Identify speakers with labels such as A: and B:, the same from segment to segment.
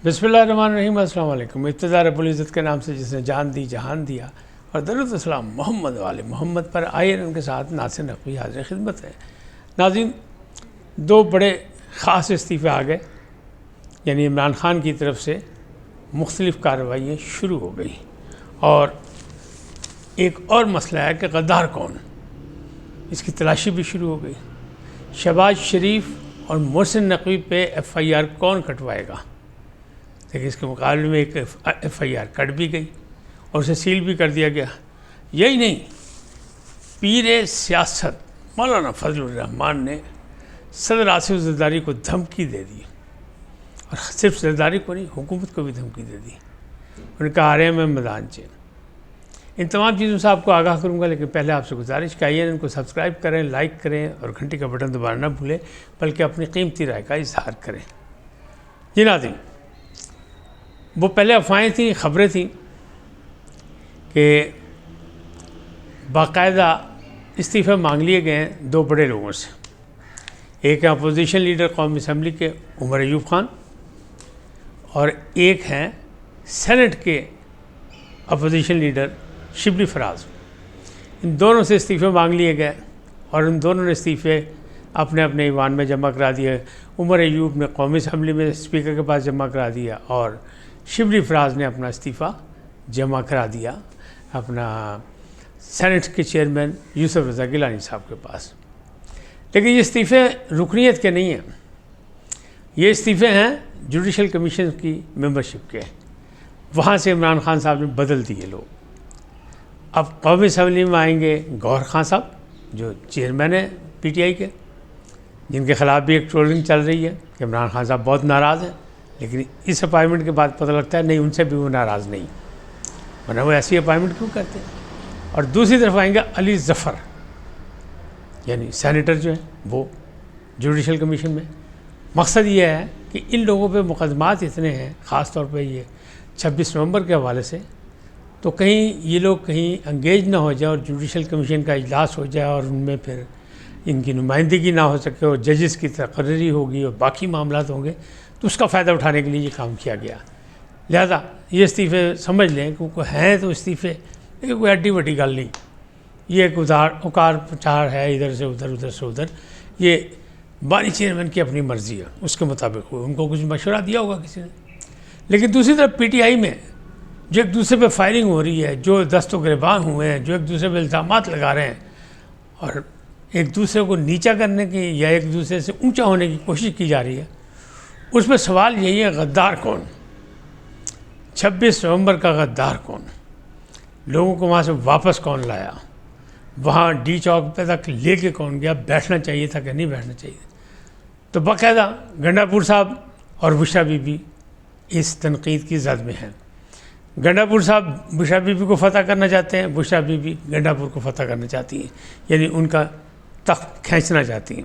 A: بسم اللہ الرحمن الرحیم۔ السلام علیکم۔ ابتدا رب العزت کے نام سے جس نے جان دی جہان دیا، اور درود السلام محمد والے محمد پر آئے ان کے ساتھ ناصر نقوی حاضر خدمت ہے۔ ناظرین، دو بڑے خاص استعفے آ گئے، یعنی عمران خان کی طرف سے مختلف کارروائیاں شروع ہو گئی، اور ایک اور مسئلہ ہے کہ غدار کون، اس کی تلاشی بھی شروع ہو گئی۔ شہباز شریف اور محسن نقوی پہ ایف آئی آر کون کٹوائے گا؟ لیکن اس کے مقابلے میں ایک ایف آئی آر کٹ بھی گئی اور اسے سیل بھی کر دیا گیا۔ یہی نہیں، پیر سیاست مولانا فضل الرحمان نے صدر آصف زرداری کو دھمکی دے دی، اور صرف زرداری کو نہیں، حکومت کو بھی دھمکی دے دی۔ ان کا آ رہے ہیں میں میدان چین۔ ان تمام چیزوں سے آپ کو آگاہ کروں گا، لیکن پہلے آپ سے گزارش کہ آئیے ان کو سبسکرائب کریں، لائک کریں اور گھنٹی کا بٹن دبانا نہ بھولیں، بلکہ اپنی قیمتی رائے کا اظہار کریں۔ جی ناظرین، وہ پہلے افواہیں تھیں، خبریں تھیں کہ باقاعدہ استعفے مانگ لیے گئے ہیں دو بڑے لوگوں سے۔ ایک ہے اپوزیشن لیڈر قومی اسمبلی کے عمر ایوب خان، اور ایک ہیں سینٹ کے اپوزیشن لیڈر شبلی فراز۔ ان دونوں سے استعفے مانگ لیے گئے، اور ان دونوں نے استعفے اپنے اپنے ایوان میں جمع کرا دیے۔ عمر ایوب نے قومی اسمبلی میں اسپیکر کے پاس جمع کرا دیا، اور شبلی فراز نے اپنا استعفیٰ جمع کرا دیا اپنا سینٹ کے چیئرمین یوسف رضا گیلانی صاحب کے پاس۔ لیکن یہ استعفے رکنیت کے نہیں ہیں، یہ استعفے ہیں جوڈیشل کمیشن کی ممبرشپ کے۔ وہاں سے عمران خان صاحب نے بدل دیے لوگ۔ اب قومی اسمبلی میں آئیں گے گوہر خان صاحب، جو چیئرمین ہیں پی ٹی آئی کے، جن کے خلاف بھی ایک ٹرولنگ چل رہی ہے کہ عمران خان صاحب بہت ناراض ہیں، لیکن اس اپائنٹمنٹ کے بعد پتہ لگتا ہے نہیں، ان سے بھی وہ ناراض نہیں، ورنہ وہ ایسی اپائنٹمنٹ کیوں کرتے ہیں۔ اور دوسری طرف آئیں گے علی ظفر، یعنی سینیٹر جو ہیں وہ جوڈیشل کمیشن میں۔ مقصد یہ ہے کہ ان لوگوں پہ مقدمات اتنے ہیں، خاص طور پہ یہ 26 نومبر کے حوالے سے، تو کہیں یہ لوگ کہیں انگیج نہ ہو جائے اور جوڈیشل کمیشن کا اجلاس ہو جائے اور ان میں پھر ان کی نمائندگی نہ ہو سکے اور ججز کی تقرری ہوگی اور باقی معاملات ہوں گے، تو اس کا فائدہ اٹھانے کے لیے یہ کام کیا گیا۔ لہذا یہ استعفے سمجھ لیں کہ کوئی ہیں تو استعفے، لیکن کوئی ایڈی وڈی گل نہیں، یہ ایک اکار پچار ہے، ادھر سے ادھر ادھر سے ادھر۔ یہ بانی چیئرمین کی اپنی مرضی ہے، اس کے مطابق ان کو کچھ مشورہ دیا ہوگا کسی نے۔ لیکن دوسری طرف پی ٹی آئی میں جو ایک دوسرے پہ فائرنگ ہو رہی ہے، جو دست و گریباں ہوئے ہیں، جو ایک دوسرے پہ الزامات لگا رہے ہیں اور ایک دوسرے کو نیچا کرنے کی یا ایک دوسرے سے اونچا ہونے کی کوشش کی جا رہی ہے، اس میں سوال یہی ہے غدار کون؟ 26 نومبر کا غدار کون؟ لوگوں کو وہاں سے واپس کون لایا؟ وہاں ڈی چوک پہ تک لے کے کون گیا؟ بیٹھنا چاہیے تھا کہ نہیں بیٹھنا چاہیے؟ تو باقاعدہ گنڈا پور صاحب اور بشرا بی بی اس تنقید کی زد میں ہیں۔ گنڈا پور صاحب بشرا بی بی کو فتح کرنا چاہتے ہیں، بشرا بی بی گنڈا پور کو فتح کرنا چاہتی ہیں، یعنی ان کا تخت کھینچنا چاہتی ہیں۔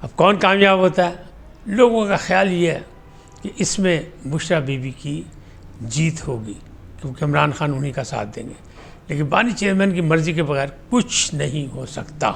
A: اب کون کامیاب ہوتا ہے؟ لوگوں کا خیال یہ ہے کہ اس میں بشرا بی بی کی جیت ہوگی، کیونکہ عمران خان انہی کا ساتھ دیں گے، لیکن بانی چیئرمین کی مرضی کے بغیر کچھ نہیں ہو سکتا۔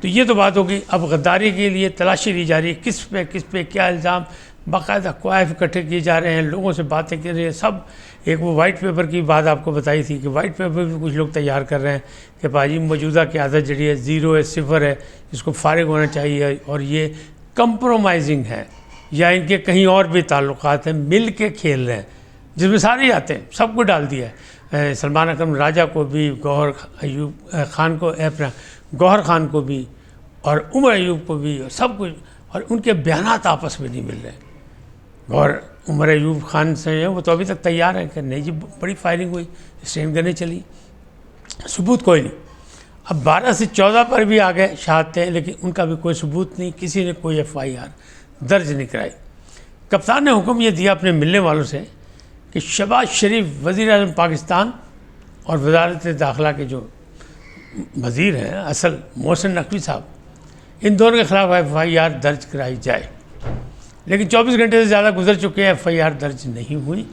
A: تو یہ تو بات ہوگی۔ اب غداری کے لیے تلاشی لی جا رہی ہے، کس پہ کیا الزام، باقاعدہ کوائف اکٹھے کیے جا رہے ہیں، لوگوں سے باتیں کر رہے ہیں سب۔ ایک وہ وائٹ پیپر کی بات آپ کو بتائی تھی کہ وائٹ پیپر بھی کچھ لوگ تیار کر رہے ہیں کہ باجی موجودہ قیادت جڑی ہے 0 ہے، 0 ہے، اس کو فارغ ہونا چاہیے، اور یہ کمپرومائزنگ ہے یا ان کے کہیں اور بھی تعلقات ہیں، مل کے کھیل رہے ہیں، جس میں سارے ہی آتے ہیں، سب کو ڈال دیا ہے، سلمان اکرم راجہ کو بھی، گوہر خان کو بھی، اور عمر ایوب کو بھی، اور سب کچھ، اور ان کے بیانات آپس میں نہیں مل رہے۔ عمر ایوب خان سے وہ تو ابھی تک تیار ہیں کہ نہیں جی بڑی فائرنگ ہوئی، اسٹین گنیں چلی، ثبوت کوئی نہیں۔ اب 12 سے 14 پر بھی آ گئے شہادتیں، لیکن ان کا بھی کوئی ثبوت نہیں، کسی نے کوئی ایف آئی آر درج نہیں کرائی۔ کپتان نے حکم یہ دیا اپنے ملنے والوں سے کہ شہباز شریف وزیر اعظم پاکستان اور وزارت داخلہ کے جو وزیر ہیں اصل محسن نقوی صاحب، ان دونوں کے خلاف ایف آئی آر درج کرائی جائے۔ لیکن 24 گھنٹے سے زیادہ گزر چکے ہیں، ایف آئی آر درج نہیں ہوئی،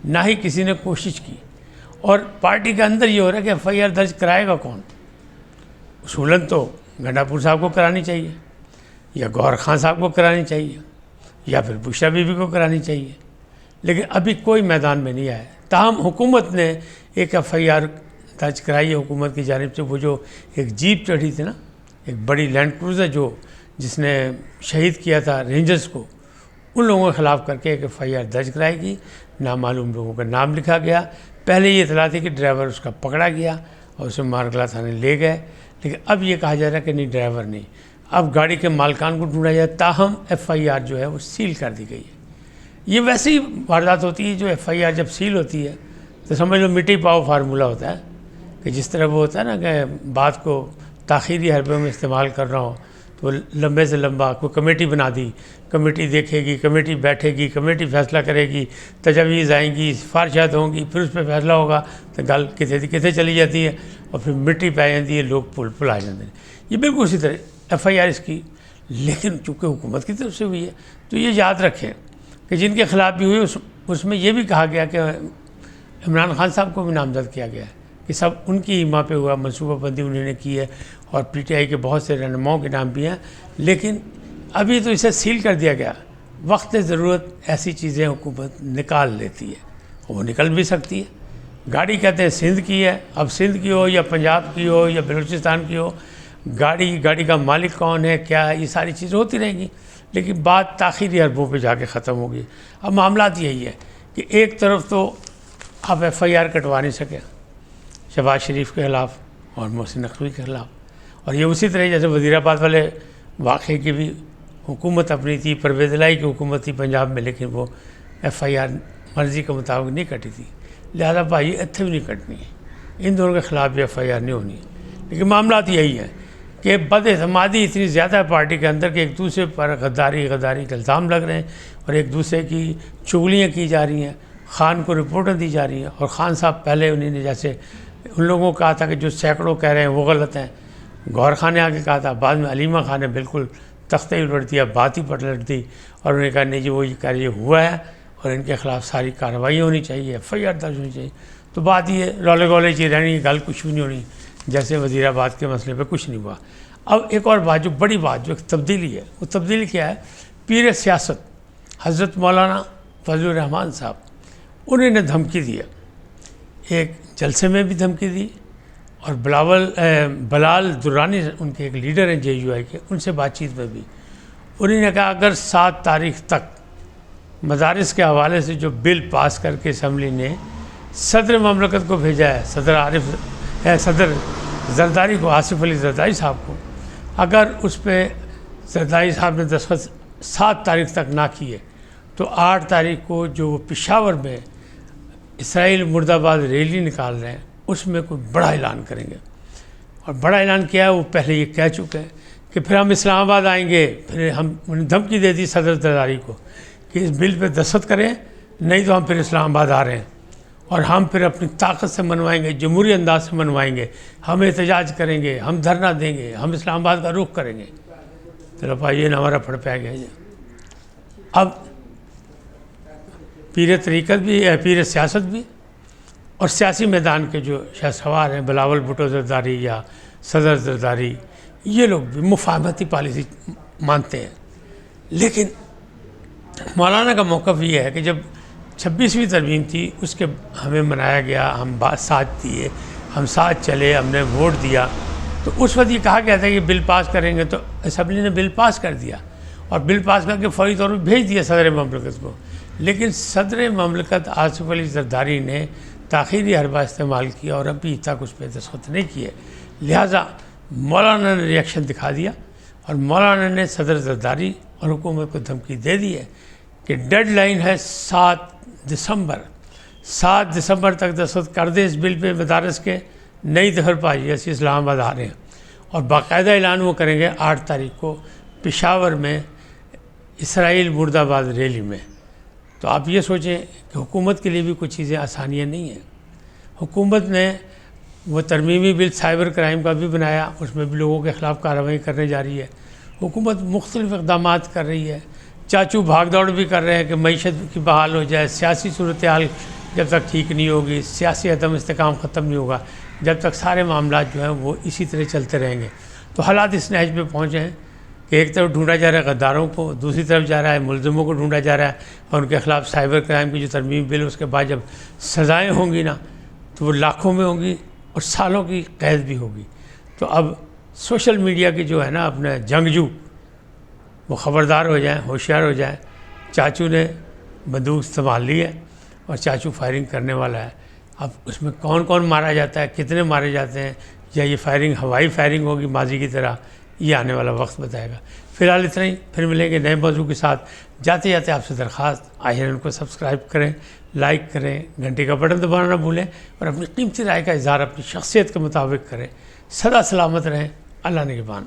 A: نہ ہی کسی نے کوشش کی۔ اور پارٹی کے اندر یہ ہو رہا ہے کہ ایف آئی آر درج کرائے گا کون؟ اصولاً تو گنڈا پور صاحب کو کرانی چاہیے، یا گوہر خان صاحب کو کرانی چاہیے، یا پھر بشرا بی بی کو کرانی چاہیے، لیکن ابھی کوئی میدان میں نہیں آیا. تاہم حکومت نے ایک FIR درج کرائی ہے حکومت کی جانب سے. وہ جو ایک جیپ چڑھی تھی نا، ایک بڑی لینڈ کروزر جس نے شہید کیا تھا رینجرز کو، ان لوگوں کے خلاف کر کے ایک FIR درج کرائی گئی. نامعلوم لوگوں کا نام لکھا گیا. پہلے یہ اطلاع تھی کہ ڈرائیور اس کا پکڑا گیا اور اسے مارکلا تھانے لے گئے، لیکن اب یہ کہا جا رہا ہے کہ نہیں، ڈرائیور نہیں، اب گاڑی کے مالکان کو ڈھونڈا جائے. تاہم FIR جو ہے وہ سیل کر دی گئی ہے. یہ ویسے ہی واردات ہوتی ہے جو FIR جب سیل ہوتی ہے تو سمجھ لو مٹی پاؤ فارمولہ ہوتا ہے، کہ جس طرح وہ ہوتا ہے نا کہ بات کو تاخیری حربے میں استعمال کر رہا ہوں تو لمبے سے لمبا کوئی کمیٹی بنا دی، کمیٹی دیکھے گی، کمیٹی بیٹھے گی، کمیٹی فیصلہ کرے گی، تجاویز آئیں گی، سفارشات ہوں گی، پھر اس پہ فیصلہ ہوگا تو گل کتنے چلی جاتی ہے اور پھر مٹی پہ جاتی ہے، لوگ پل آ جاتے ہیں. یہ بالکل اسی طرح FIR اس کی، لیکن چونکہ حکومت کی طرف سے ہوئی ہے تو یہ یاد رکھیں کہ جن کے خلاف بھی ہوئی اس میں یہ بھی کہا گیا کہ عمران خان صاحب کو بھی نامزد کیا گیا ہے کہ سب ان کی ایما پہ ہوا، منصوبہ بندی انہوں نے کی ہے، اور PTI کے بہت سے رہنماؤں کے نام بھی ہیں. لیکن ابھی تو اسے سیل کر دیا گیا. وقت ضرورت ایسی چیزیں حکومت نکال لیتی ہے، وہ نکل بھی سکتی ہے. گاڑی کہتے ہیں سندھ کی ہے، اب سندھ کی ہو یا پنجاب کی ہو یا بلوچستان کی ہو، گاڑی کا مالک کون ہے، کیا ہے، یہ ساری چیزیں ہوتی رہیں گی، لیکن بات تاخیری حربوں پہ جا کے ختم ہوگی. اب معاملات یہی ہے کہ ایک طرف تو آپ FIR کٹوا نہیں سکے شہباز شریف کے خلاف اور محسن نقوی کے خلاف، اور یہ اسی طرح جیسے وزیر آباد والے واقعے کی بھی حکومت اپنی تھی، پرویز الہی کی حکومت تھی پنجاب میں، لیکن وہ FIR مرضی کے مطابق نہیں کٹی تھی. لہذا بھائی اتنے بھی نہیں کٹنی ہے، ان دونوں کے خلاف بھی FIR نہیں ہونی ہے. لیکن معاملات یہی ہیں کہ بد اعتمادی اتنی زیادہ ہے پارٹی کے اندر کہ ایک دوسرے پر غداری کے الزام لگ رہے ہیں اور ایک دوسرے کی چغلیاں کی جا رہی ہیں. خان کو رپورٹیں دی جا رہی ہیں، اور خان صاحب پہلے انہوں نے جیسے ان لوگوں کو کہا تھا کہ جو سینکڑوں کہہ رہے ہیں وہ غلط ہیں، گور خان نے آگے کہا تھا، بعد میں علیمہ خان نے بالکل تختہ ہی الٹ دیا، بات ہی پلٹ دی، اور انہوں نے کہا نہیں جی وہ یہ کہہ رہی ہے ہوا ہے اور ان کے خلاف ساری کارروائی ہونی چاہیے، FIR درج ہونی چاہیے. تو بات یہ رولے گولے چی رہنی، گل کچھ بھی نہیں ہونی، جیسے وزیر آباد کے مسئلے پہ کچھ نہیں ہوا. اب ایک اور بات جو بڑی بات جو ایک تبدیلی ہے، وہ تبدیلی کیا ہے؟ پیر سیاست حضرت مولانا فضل الرحمان صاحب، انہوں نے دھمکی دی ہے، ایک جلسے میں بھی دھمکی دی، اور بلال درانی ان کے ایک لیڈر ہیں JUI کے، ان سے بات چیت میں بھی انہوں نے کہا اگر 7 تاریخ تک مدارس کے حوالے سے جو بل پاس کر کے اسمبلی نے صدر مملکت کو بھیجا ہے، صدر زرداری کو، آصف علی زرداری صاحب کو، اگر اس پہ زرداری صاحب نے دستخط 7 تاریخ تک نہ کیے تو 8 تاریخ کو جو وہ پشاور میں اسرائیل مرد آباد ریلی نکال رہے ہیں اس میں کوئی بڑا اعلان کریں گے. اور بڑا اعلان کیا ہے وہ پہلے یہ کہہ چکے ہیں کہ پھر ہم اسلام آباد آئیں گے. پھر ہم انہیں دھمکی دے دی صدر زرداری کو کہ اس بل پہ دستخط کریں، نہیں تو ہم پھر اسلام آباد آ رہے ہیں اور ہم پھر اپنی طاقت سے منوائیں گے، جمہوری انداز سے منوائیں گے، ہم احتجاج کریں گے، ہم دھرنا دیں گے، ہم اسلام آباد کا رخ کریں گے. چلو بھائی یہ ہمارا پھڑ پہ گیا. اب پیر طریقت بھی ہے، پیر سیاست بھی، اور سیاسی میدان کے جو شہسوار ہیں بلاول بھٹو زرداری یا صدر زرداری، یہ لوگ بھی مفاہمتی پالیسی مانتے ہیں. لیکن مولانا کا موقف یہ ہے کہ جب 26ویں ترمیم تھی اس کے ہمیں منایا گیا، ہم ساتھ دیے، ہم ساتھ چلے، ہم نے ووٹ دیا، تو اس وقت یہ کہا گیا تھا کہ بل پاس کریں گے، تو اسمبلی نے بل پاس کر دیا اور بل پاس کر کے فوری طور پر بھیج دیا صدر مملکت کو. لیکن صدر مملکت آصف علی زرداری نے تاخیری حربہ استعمال کیا اور ابھی تک اس پہ دستخط نہیں کیے. لہٰذا مولانا نے ریئیکشن دکھا دیا اور مولانا نے صدر زرداری اور حکومت کو دھمکی دے دی ہے کہ ڈیڈ لائن ہے 7 دسمبر تک دستخط کر دے اس بل پہ مدارس کے، نہیں تو پھر بھائی ایسی اسلام آباد آ رہے ہیں. اور باقاعدہ اعلان وہ کریں گے 8 تاریخ کو پشاور میں اسرائیل مرد آباد ریلی میں. تو آپ یہ سوچیں کہ حکومت کے لیے بھی کچھ چیزیں آسانیاں نہیں ہیں. حکومت نے وہ ترمیمی بل سائبر کرائم کا بھی بنایا، اس میں بھی لوگوں کے خلاف کارروائی کرنے جا رہی ہے. حکومت مختلف اقدامات کر رہی ہے، چاچو بھاگ دوڑ بھی کر رہے ہیں کہ معیشت کی بحال ہو جائے. سیاسی صورتحال جب تک ٹھیک نہیں ہوگی، سیاسی عدم استحکام ختم نہیں ہوگا، جب تک سارے معاملات جو ہیں وہ اسی طرح چلتے رہیں گے. تو حالات اس نہج پہ پہنچے ہیں کہ ایک طرف ڈھونڈا جا رہا ہے غداروں کو، دوسری طرف جا رہا ہے ملزموں کو ڈھونڈا جا رہا ہے، اور ان کے خلاف سائبر کرائم کی جو ترمیم بل اس کے بعد جب سزائیں ہوں گی نا تو وہ لاکھوں میں ہوں گی اور سالوں کی قید بھی ہوگی۔ تو اب سوشل میڈیا کی جو ہے نا اپنے جنگجو وہ خبردار ہو جائیں، ہوشیار ہو جائیں۔ چاچو نے بندوق استعمال لی ہے اور چاچو فائرنگ کرنے والا ہے۔ اب اس میں کون کون مارا جاتا ہے، کتنے مارے جاتے ہیں، یا یہ فائرنگ ہوائی فائرنگ ہوگی ماضی کی طرح، یہ آنے والا وقت بتائے گا۔ فی الحال اتنا ہی، پھر ملیں گے نئے موضوع کے ساتھ۔ جاتے جاتے آپ سے درخواست، آئیے کو سبسکرائب کریں، لائک کریں، گھنٹی کا بٹن دبانا نہ بھولیں، اور اپنی قیمتی رائے کا اظہار اپنی شخصیت کے مطابق کریں۔ سدا سلامت رہیں، اللہ نگہبان۔